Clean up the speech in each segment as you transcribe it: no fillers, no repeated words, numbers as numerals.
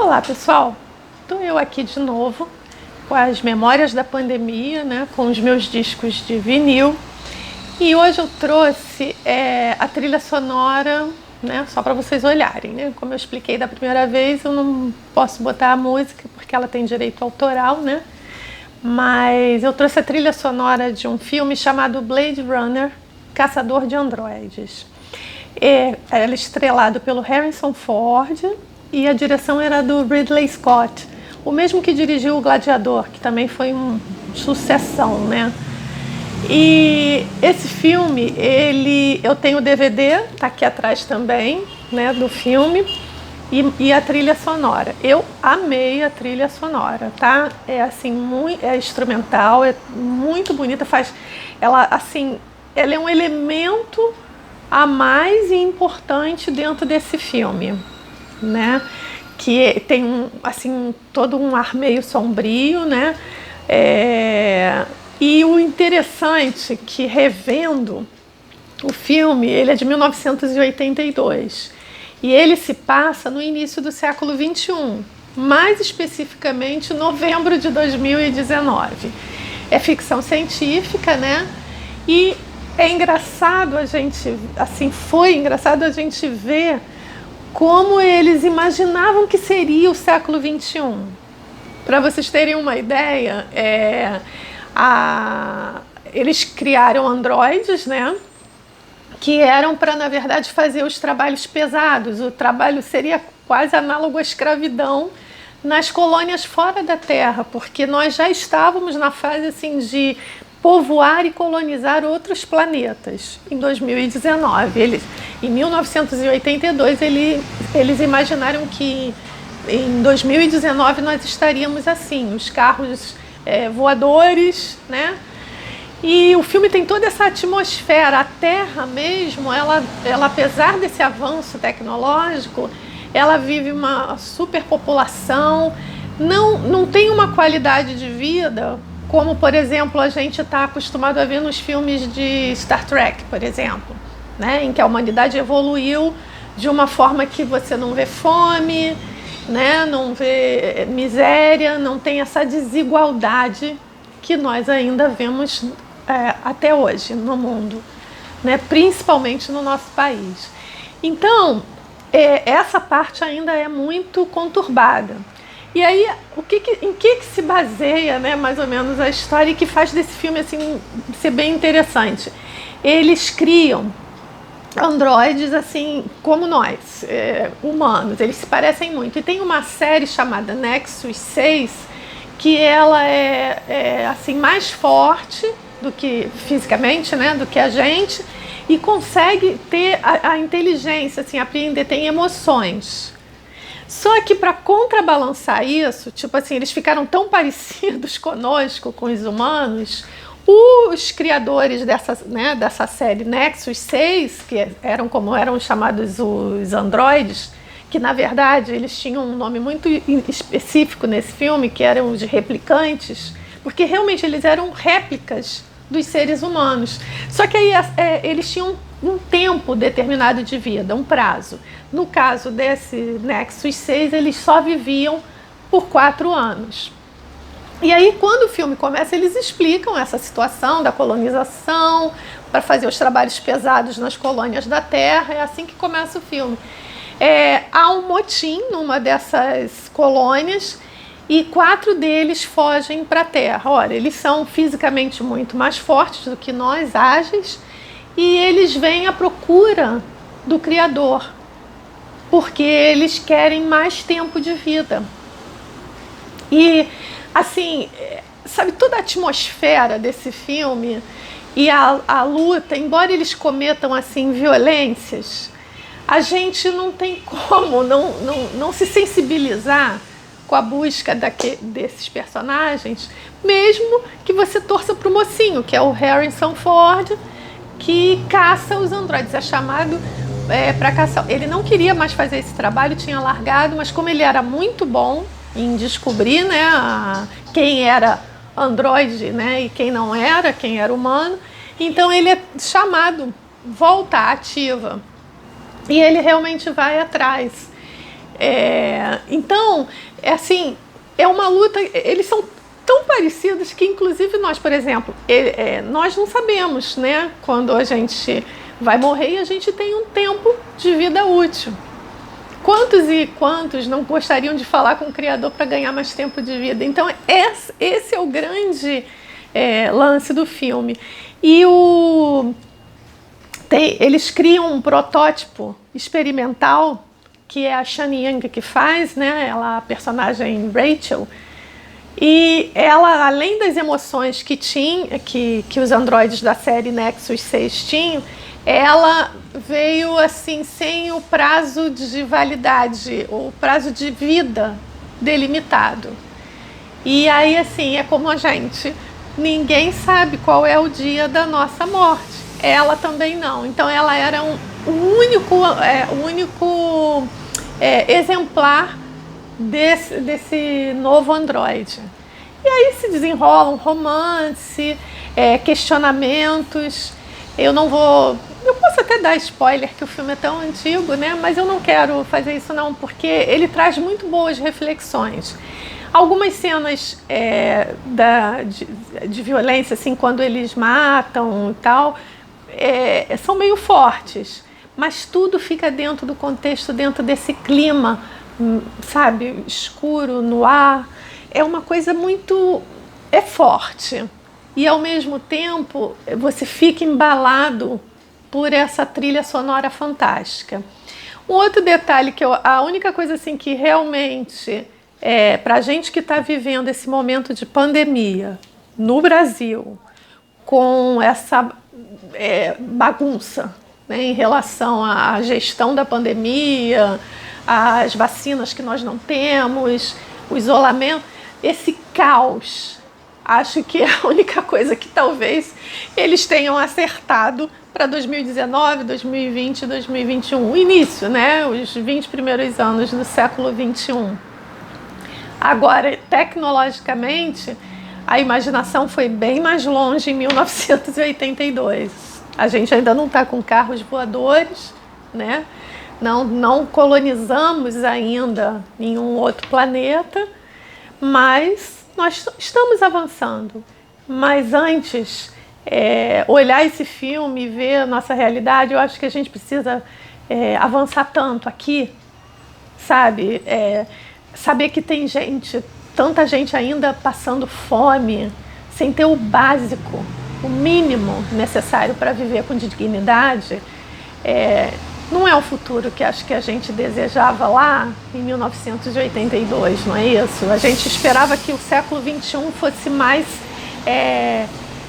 Olá pessoal, estou eu aqui de novo com as memórias da pandemia, né, com os meus discos de vinil, e hoje eu trouxe a trilha sonora, né, só para vocês olharem, né? Como eu expliquei da primeira vez, eu não posso botar a música porque ela tem direito autoral, né? Mas eu trouxe a trilha sonora de um filme chamado Blade Runner, Caçador de Androides. Era estrelado pelo Harrison Ford e a direção era do Ridley Scott, o mesmo que dirigiu O Gladiador, que também foi uma sucessão, né? E esse filme, eu tenho o DVD, tá aqui atrás também, né, do filme, e a trilha sonora. Eu amei a trilha sonora, tá? É assim, é instrumental, é muito bonita, ela é um elemento a mais importante dentro desse filme, né? Que tem todo um ar meio sombrio, né? E o interessante é que, revendo o filme, ele é de 1982 e ele se passa no início do século XXI, mais especificamente novembro de 2019. É ficção científica, né? E é engraçado foi engraçado a gente ver como eles imaginavam que seria o século XXI. Para vocês terem uma ideia, eles criaram androides, né, que eram para, na verdade, fazer os trabalhos pesados. O trabalho seria quase análogo à escravidão nas colônias fora da Terra, porque nós já estávamos na fase de povoar e colonizar outros planetas. Em 2019, em 1982, eles imaginaram que em 2019 nós estaríamos assim, os carros voadores, né? E o filme tem toda essa atmosfera. A Terra mesmo, ela apesar desse avanço tecnológico, ela vive uma superpopulação, não tem uma qualidade de vida como, por exemplo, a gente está acostumado a ver nos filmes de Star Trek, por exemplo, né? Em que a humanidade evoluiu de uma forma que você não vê fome, né? Não vê miséria, não tem essa desigualdade que nós ainda vemos até hoje no mundo, né? Principalmente no nosso país. Então, essa parte ainda é muito conturbada. E aí, em que se baseia, né, mais ou menos a história, e que faz desse filme ser bem interessante? Eles criam androides como nós, humanos, eles se parecem muito. E tem uma série chamada Nexus 6, que ela é mais forte do que fisicamente, né, do que a gente, e consegue ter a inteligência, apreender, tem emoções. Só que, para contrabalançar isso, eles ficaram tão parecidos conosco, com os humanos, os criadores dessa série Nexus 6, que eram chamados os androides, que na verdade eles tinham um nome muito específico nesse filme, que eram os replicantes, porque realmente eles eram réplicas dos seres humanos. Só que aí eles tinham um tempo determinado de vida, um prazo. No caso desse Nexus 6, eles só viviam por 4 anos. E aí, quando o filme começa, eles explicam essa situação da colonização para fazer os trabalhos pesados nas colônias da Terra. É assim que começa o filme. Há um motim numa dessas colônias e 4 deles fogem para a Terra. Ora, eles são fisicamente muito mais fortes do que nós, ágeis, e eles vêm à procura do Criador, porque eles querem mais tempo de vida. E, sabe, toda a atmosfera desse filme e a luta, embora eles cometam, violências, a gente não tem como não se sensibilizar com a busca desses personagens, mesmo que você torça para o mocinho, que é o Harrison Ford, que caça os androides, é chamado para caçar. Ele não queria mais fazer esse trabalho, tinha largado, mas como ele era muito bom em descobrir, né, quem era androide, né, e quem não era, quem era humano, então ele é chamado, volta à ativa, e ele realmente vai atrás. Então, assim, é uma luta. Eles são tão parecidos que, inclusive, nós, por exemplo, nós não sabemos, né, quando a gente vai morrer e a gente tem um tempo de vida útil. Quantos e quantos não gostariam de falar com o Criador para ganhar mais tempo de vida? Então, esse é o grande lance do filme. E eles criam um protótipo experimental, que é a Shani Young que faz, né? Ela, a personagem Rachel. E ela, além das emoções que os androides da série Nexus 6 tinham, ela veio assim sem o prazo de validade, o prazo de vida delimitado. E aí, assim, é como a gente, ninguém sabe qual é o dia da nossa morte. Ela também não. Então ela era o único exemplar desse novo androide. E aí se desenrola um romance, questionamentos. Eu posso até dar spoiler, que o filme é tão antigo, né? Mas eu não quero fazer isso não, porque ele traz muito boas reflexões. Algumas cenas de violência, assim, quando eles matam e tal, são meio fortes, mas tudo fica dentro do contexto, dentro desse clima, sabe, escuro, no ar. É uma coisa muito forte. E, ao mesmo tempo, você fica embalado por essa trilha sonora fantástica. Um outro detalhe, a única coisa assim que realmente, para a gente que está vivendo esse momento de pandemia no Brasil, com essa bagunça, né, em relação à gestão da pandemia, às vacinas que nós não temos, o isolamento, esse caos, acho que é a única coisa que talvez eles tenham acertado para 2019, 2020 e 2021. O início, né? Os 20 primeiros anos do século 21. Agora, tecnologicamente, a imaginação foi bem mais longe em 1982. A gente ainda não está com carros voadores, né? Não colonizamos ainda nenhum outro planeta, mas nós estamos avançando. Mas antes, olhar esse filme e ver a nossa realidade, eu acho que a gente precisa avançar tanto aqui, sabe? Saber que tem tanta gente ainda passando fome, sem ter o básico, o mínimo necessário para viver com dignidade. Não é o futuro que acho que a gente desejava lá em 1982, não é isso? A gente esperava que o século XXI fosse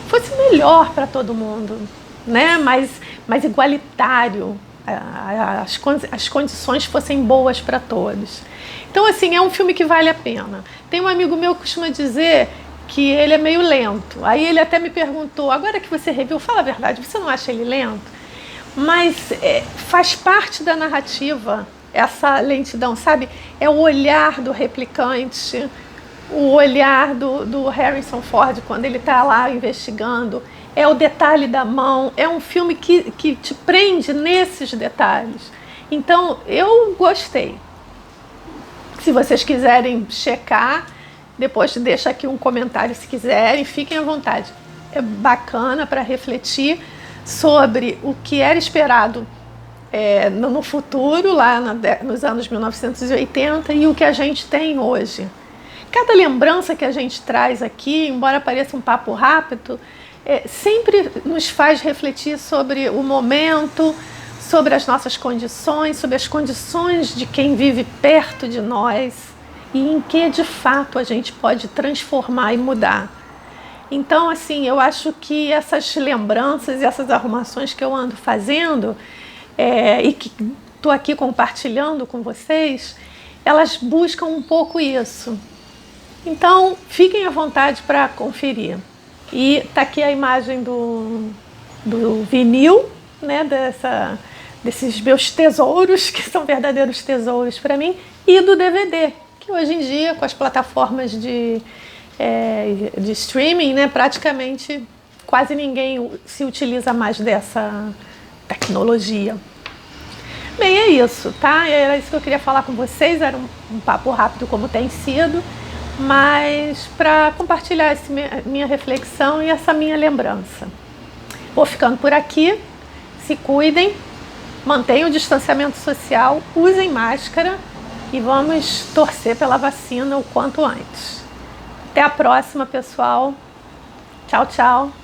fosse melhor para todo mundo, né? mais igualitário, as condições fossem boas para todos. Então, assim, é um filme que vale a pena. Tem um amigo meu que costuma dizer que ele é meio lento. Aí ele até me perguntou, agora que você reviu, fala a verdade, você não acha ele lento? Mas faz parte da narrativa essa lentidão, sabe? É o olhar do replicante, o olhar do Harrison Ford quando ele está lá investigando, é o detalhe da mão, é um filme que te prende nesses detalhes. Então, eu gostei. Se vocês quiserem checar, depois deixa aqui um comentário se quiserem, fiquem à vontade. É bacana para refletir sobre o que era esperado no futuro, lá nos anos 1980, e o que a gente tem hoje. Cada lembrança que a gente traz aqui, embora pareça um papo rápido, sempre nos faz refletir sobre o momento, sobre as nossas condições, sobre as condições de quem vive perto de nós e em que, de fato, a gente pode transformar e mudar. Então, assim, eu acho que essas lembranças e essas arrumações que eu ando fazendo e que estou aqui compartilhando com vocês, elas buscam um pouco isso. Então, fiquem à vontade para conferir. E está aqui a imagem do vinil, né, desses meus tesouros, que são verdadeiros tesouros para mim, e do DVD, que hoje em dia, com as plataformas de streaming, né, praticamente quase ninguém se utiliza mais dessa tecnologia. Bem, é isso, tá? Era isso que eu queria falar com vocês, era um papo rápido como tem sido, mas para compartilhar minha reflexão e essa minha lembrança. Vou ficando por aqui, se cuidem, mantenham o distanciamento social, usem máscara e vamos torcer pela vacina o quanto antes. Até a próxima, pessoal. Tchau, tchau.